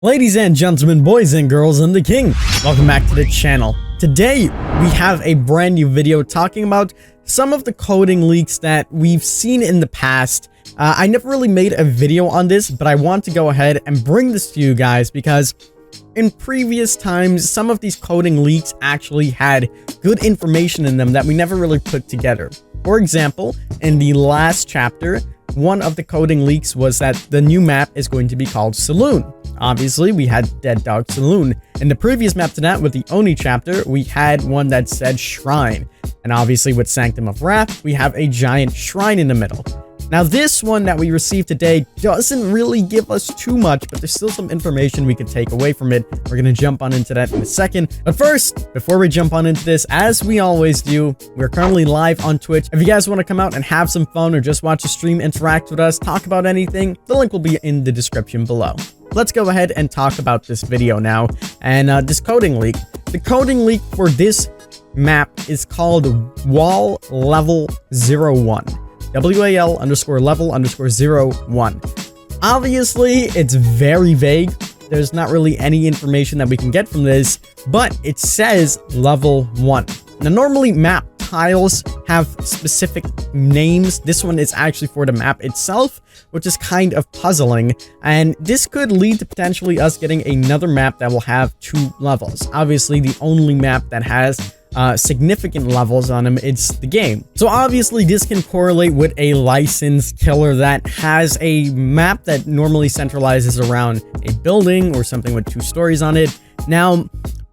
Ladies and gentlemen, boys and girls, I'm the King. Welcome back to the channel. Today, we have a brand new video talking about some of the coding leaks that we've seen in the past. I never really made a video on this, but I want to go ahead and bring this to you guys because in previous times, some of these coding leaks actually had good information in them that we never really put together. For example, in the last chapter, one of the coding leaks was that the new map is going to be called Saloon. Obviously, we had Dead Dog Saloon. In the previous map to that, with the Oni chapter, we had one that said Shrine. And obviously, with Sanctum of Wrath, we have a giant shrine in the middle. Now, this one that we received today doesn't really give us too much, but there's still some information we could take away from it. We're going to jump on into that in a second. But first, before we jump on into this, as we always do, we're currently live on Twitch. If you guys want to come out and have some fun or just watch the stream, interact with us, talk about anything, the link will be in the description below. Let's go ahead and talk about this video now and this coding leak. The coding leak for this map is called Wall Level 01. WAL_level_01. Obviously, it's very vague. There's not really any information that we can get from this, but it says level 1. Now, normally map tiles have specific names. This one is actually for the map itself, which is kind of puzzling. And this could lead to potentially us getting another map that will have 2 levels. Obviously, the only map that has significant levels on them, it's the game. So obviously this can correlate with a licensed killer that has a map that normally centralizes around a building or something with 2 stories on it. Now,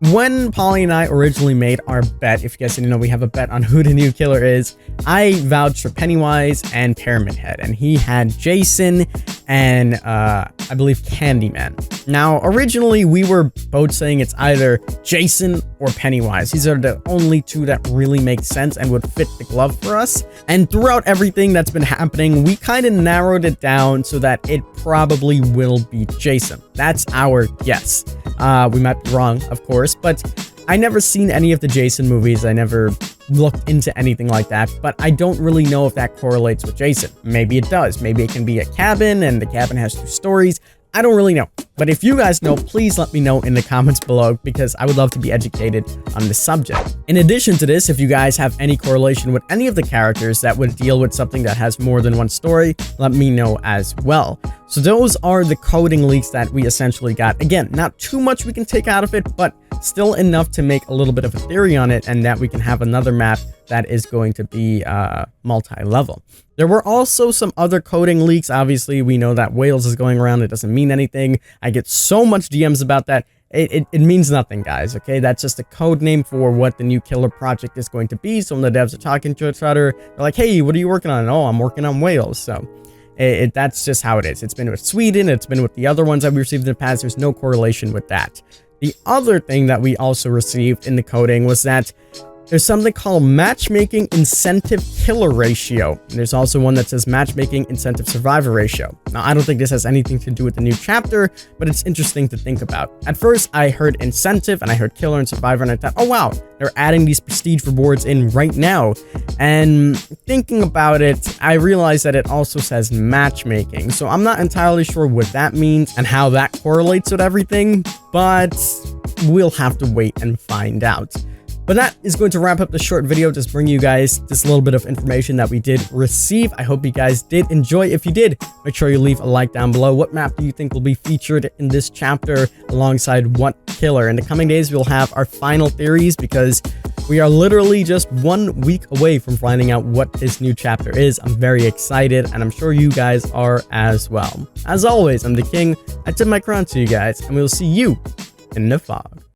when Polly and I originally made our bet, if you guys didn't know, we have a bet on who the new killer is. I vouched for Pennywise and Pyramid Head, and he had Jason and I believe Candyman. Now, originally we were both saying it's either Jason or Pennywise. These are the only 2 that really make sense and would fit the glove for us. And throughout everything that's been happening, we kind of narrowed it down so that it probably will be Jason. That's our guess. We might be wrong, of course, but I never seen any of the Jason movies. I never looked into anything like that, but I don't really know if that correlates with Jason. Maybe it does. Maybe it can be a cabin and the cabin has 2 stories. I don't really know. But if you guys know, please let me know in the comments below because I would love to be educated on this subject. In addition to this, if you guys have any correlation with any of the characters that would deal with something that has more than 1 story, let me know as well. So those are the coding leaks that we essentially got. Again, not too much we can take out of it, but still enough to make a little bit of a theory on it and that we can have another map that is going to be multi-level. There were also some other coding leaks. Obviously, we know that Wales is going around. It doesn't mean anything. I get so much DMs about that. It means nothing, guys, okay? That's just a code name for what the new killer project is going to be. So when the devs are talking to each other, they're like, hey, what are you working on? Oh, I'm working on Wales. So that's just how it is. It's been with Sweden. It's been with the other ones that we received in the past. There's no correlation with that. The other thing that we also received in the coding was that there's something called matchmaking incentive killer ratio. And there's also one that says matchmaking incentive survivor ratio. Now, I don't think this has anything to do with the new chapter, but it's interesting to think about. At first, I heard incentive and I heard killer and survivor, and I thought, oh wow, they're adding these prestige rewards in right now. And thinking about it, I realized that it also says matchmaking. So I'm not entirely sure what that means and how that correlates with everything, but we'll have to wait and find out. But that is going to wrap up the short video, just bring you guys this little bit of information that we did receive. I hope you guys did enjoy. If you did, make sure you leave a like down below. What map do you think will be featured in this chapter alongside what killer? In the coming days, we'll have our final theories because we are literally just 1 week away from finding out what this new chapter is. I'm very excited, and I'm sure you guys are as well. As always, I'm the King. I tip my crown to you guys, and we'll see you in the fog.